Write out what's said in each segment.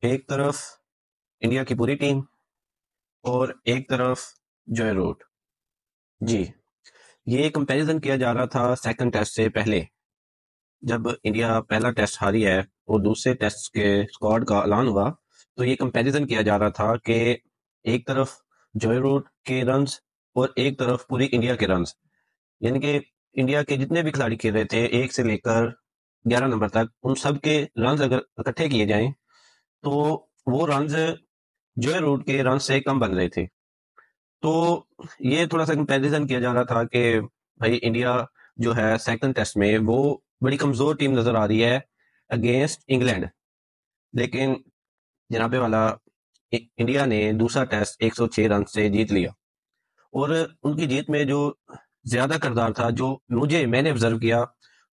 एक तरफ इंडिया की पूरी टीम और एक तरफ जॉय रूट। जी, ये कंपैरिजन किया जा रहा था सेकंड टेस्ट से पहले। जब इंडिया पहला टेस्ट हारी है और दूसरे टेस्ट के स्क्वाड का ऐलान हुआ, तो ये कंपैरिजन किया जा रहा था कि एक तरफ जॉय रूट के रन्स और एक तरफ पूरी इंडिया के रन्स। यानी कि इंडिया के जितने भी खिलाड़ी खेल रहे थे 1 से लेकर 11 नंबर तक, उन सब के रन्स अगर इकट्ठे किए जाएं तो वो रन्स जॉय रूट के रन से कम बन रहे थे। तो ये थोड़ा सा कंपैरिजन किया जा रहा था कि भाई इंडिया जो है सेकंड टेस्ट में वो बड़ी कमजोर टीम नजर आ रही है अगेंस्ट इंग्लैंड। लेकिन जनाबे वाला इंडिया ने दूसरा टेस्ट 106 रन से जीत लिया। और उनकी जीत में जो ज्यादा किरदार था, जो मैंने ऑब्जर्व किया,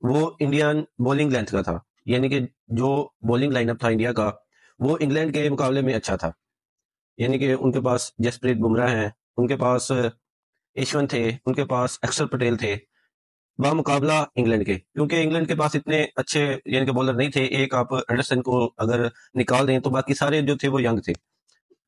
वो इंडियन बॉलिंग लेंथ का था। यानी कि जो बॉलिंग लाइनअप था इंडिया का, वो इंग्लैंड के मुकाबले में अच्छा था। यानी कि उनके पास जसप्रीत बुमराह हैं, उनके पास ईश्वन थे, उनके पास अक्षर पटेल थे, मुकाबला इंग्लैंड के। क्योंकि इंग्लैंड के पास इतने अच्छे यानी कि बॉलर नहीं थे। एक आप एंडरसन को अगर निकाल दें तो बाकी सारे जो थे वो यंग थे।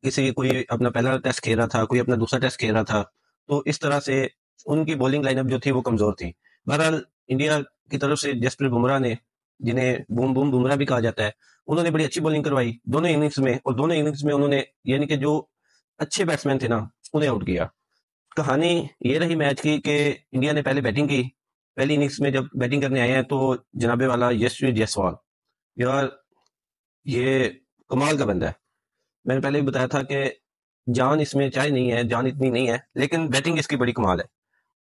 किसी कोई अपना पहला टेस्ट खेल रहा था, कोई अपना दूसरा टेस्ट खेल रहा था। तो इस तरह से उनकी बॉलिंग लाइनअप जो थी वो कमजोर थी। बहरहाल इंडिया की तरफ से जसप्रीत बुमराह ने, जिन्हें बूम बूम बुमराह भी कहा जाता है, उन्होंने बड़ी अच्छी बॉलिंग करवाई दोनों इनिंग्स में। और दोनों इनिंग्स में उन्होंने यानी कि जो अच्छे बैट्समैन थे ना, उन्हें आउट किया। कहानी ये रही मैच की कि इंडिया ने पहले बैटिंग की। पहली इनिंग्स में जब बैटिंग करने आए हैं तो जनाबे वाला यशस्वी जायसवाल, यार ये कमाल का बंदा है। मैंने पहले भी बताया था कि जान इसमें चाहे नहीं है, जान इतनी नहीं है, लेकिन बैटिंग इसकी बड़ी कमाल है।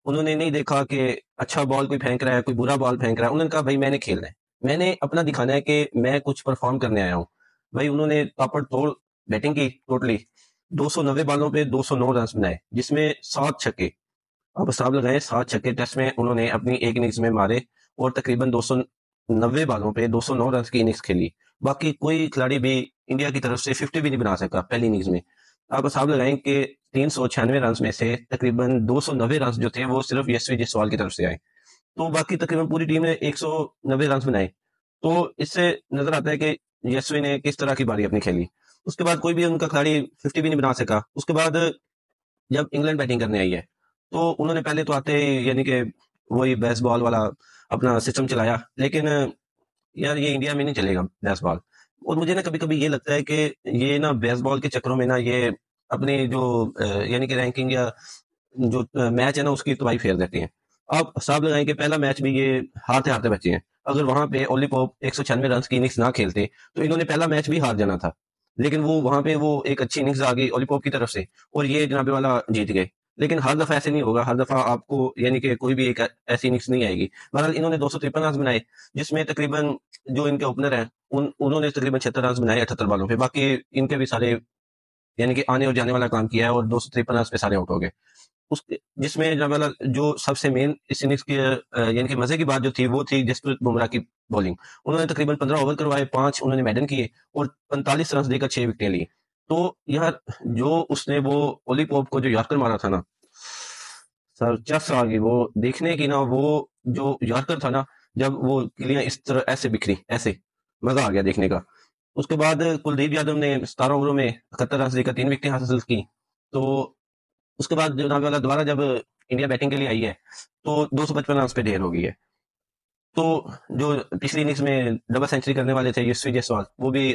उन्होंने नहीं देखा कि अच्छा बॉल कोई फेंक रहा है, कोई बुरा बॉल फेंक रहा है। उन्होंने कहा भाई मैंने खेलना है, मैंने अपना दिखाना है कि मैं कुछ परफॉर्म करने आया हूँ। भाई उन्होंने तापड़ तोड़ बैटिंग की टोटली। 290 बॉलों पे 209 रन बनाए, जिसमें 7 छक्के। अब हिसाब लगाएं, 7 छक्के टेस्ट में उन्होंने अपनी एक इनिंग्स में मारे। और तकरीबन 290 बालों पे 209 रन की इनिंग्स खेली। बाकी कोई खिलाड़ी भी इंडिया की तरफ से 50 भी नहीं बना सका पहली इनिंग्स में। आप हिसाब लगाएं कि 396 रन में से तकरीबन 290 रन जो थे वो सिर्फ यशस्वी जायसवाल की तरफ से आए। तो बाकी तकरीबन पूरी टीम ने 190 रन बनाए। तो इससे नजर आता है कि यशस्वी ने किस तरह की बारी अपनी खेली। उसके बाद कोई भी उनका खिलाड़ी 50 भी नहीं बना सका। उसके बाद जब इंग्लैंड बैटिंग करने आई है, तो उन्होंने पहले तो आते ही यानी कि वही बेसबॉल वाला अपना सिस्टम चलाया। लेकिन यार ये इंडिया में नहीं चलेगा बेसबॉल। और मुझे ना कभी कभी ये लगता है कि ये ना बेसबॉल के चक्करों में ना ये अपनी जो यानी कि रैंकिंग या जो मैच है ना उसकी तबाही फेर देते हैं। आप हिसाब लगाएं कि पहला मैच भी ये हारते हारते बचे हैं। अगर वहां पे ओली पोप 196 रन की इनिंग्स ना खेलते तो इन्होंने पहला मैच भी हार जाना था। लेकिन वो वहां पे वो एक अच्छी इनिंग्स आ गई ओली पोप की तरफ से, और ये जनाबे वाला जीत गए। लेकिन हर दफा ऐसे नहीं होगा, हर दफा आपको यानी कि कोई भी एक ऐसी इनिंग्स नहीं आएगी। बहरहाल इन्होंने 253 रन बनाए, जिसमें तकरीबन जो इनके ओपनर हैं उन्होंने तकरीबन 76 रन बनाए 78 बॉलों पे। बाकी इनके भी सारे यानी कि आने और जाने वाला काम किया है, और 253 रन पे सारे आउट हो गए। उसके जिसमें जब वाला जो सबसे मेन इस इनिंग्स की यानी कि मजे की बात जो थी वो थी जसप्रीत बुमराह की बॉलिंग। उन्होंने तकरीबन 15 ओवर करवाए, 5 उन्होंने मेडन किए और 45 रन देकर 6 विकेटें ली। तो यार जो उसने वो ओली पोप को जो यॉर्कर मारा था ना, सर चस आ गई वो देखने की ना। वो जो यॉर्कर था ना, जब वो किलियां इस तरह ऐसे बिखरी, ऐसे मजा आ गया देखने का। उसके बाद कुलदीप यादव ने 17 ओवरों में 71 रन देकर 3 विकेटें हासिल की। तो उसके बाद जो नाम वाला दोबारा जब इंडिया बैटिंग के लिए आई है, तो 255 रन पे ढेर हो गई है। तो जो पिछली इनिंग्स में डबल सेंचुरी करने वाले थे यशस्वी जायसवाल, वो भी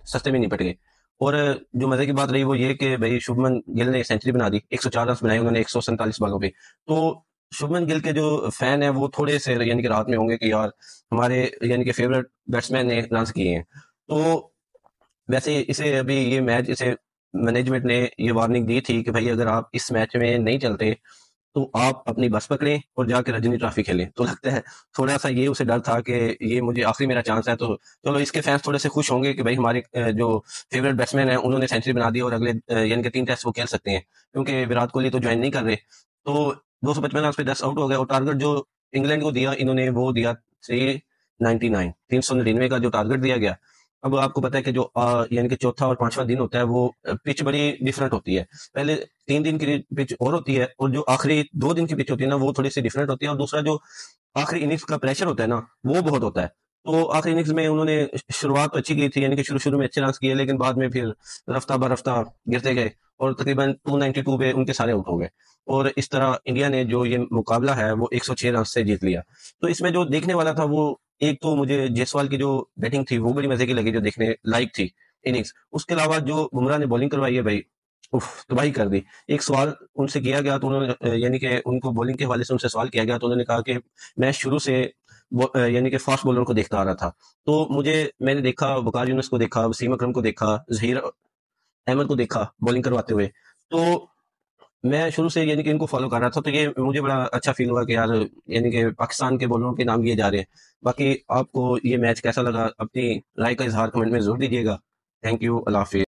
सस्ते में निपट गए। और जो मजे की बात रही वो ये कि भाई शुभमन गिल ने सेंचुरी बना दी, 104 रन बनाए उन्होंने 147 बॉलों पे। तो शुभमन गिल के जो फैन है वो थोड़े से यानी कि राहत में होंगे कि यार हमारे यानी कि फेवरेट बैट्समैन ने रन किए हैं। तो वैसे इसे अभी ये मैच इसे मैनेजमेंट ने ये वार्निंग दी थी कि भाई अगर आप इस मैच में नहीं चलते तो आप अपनी बस पकड़ें और जाके रजनी ट्रॉफी खेलें। तो लगता है थोड़ा सा ये उसे डर था कि ये मुझे आखिरी मेरा चांस है। तो चलो इसके फैंस थोड़े से खुश होंगे कि भाई हमारे जो फेवरेट बैट्समैन है उन्होंने सेंचुरी बना दी और अगले यानी कि 3 टेस्ट वो खेल सकते हैं, क्योंकि विराट कोहली तो ज्वाइन नहीं कर रहे। तो 255 पे 10 आउट हो गए। और टारगेट जो इंग्लैंड को दिया इन्होंने वो दिया 399, 399 का जो टारगेट दिया गया। अब आपको पता है कि जो यानी कि चौथा और पांचवा दिन होता है वो पिच बड़ी डिफरेंट होती है। पहले 3 दिन की पिच और होती है, और जो आखिरी 2 दिन की पिच होती है ना वो थोड़ी सी डिफरेंट होती है। और दूसरा जो आखिरी इनिंग्स का प्रेशर होता है ना वो बहुत होता है। तो आखिरी इनिंग्स में उन्होंने शुरुआत तो अच्छी की थी, यानी कि शुरू में अच्छे रन किए, लेकिन बाद में फिर रफ्ता बरफ्ता गिरते गए और तकरीबन 292 पे उनके सारे आउट हो गए। और इस तरह इंडिया ने जो ये मुकाबला है वो 106 रन से जीत लिया। तो इसमें जो देखने वाला था वो, एक तो मुझे जायसवाल की जो बैटिंग थी वो बड़ी मजे की लगी, जो देखने लायक थी इनिंग्स। उसके अलावा जो बुमराह ने बॉलिंग करवाई है भाई, उफ, तबाही कर दी। एक सवाल उनसे किया गया तो उन्होंने यानी कि उनको बॉलिंग के हवाले से उनसे सवाल किया गया तो उन्होंने कहा कि मैं शुरू से यानी कि फास्ट बॉलर को देखता आ रहा था। तो मैंने देखा, वकार यूनुस को देखा, वसीम अकरम को देखा, जहीर अहमद को देखा बॉलिंग करवाते हुए। तो मैं शुरू से यानी कि इनको फॉलो कर रहा था, तो ये मुझे बड़ा अच्छा फील हुआ कि यार, यानी कि पाकिस्तान के बॉलरों के नाम लिए जा रहे हैं। बाकी आपको ये मैच कैसा लगा, अपनी राय का इजहार कमेंट में जरूर दीजिएगा। Thank you, Allah Hafiz.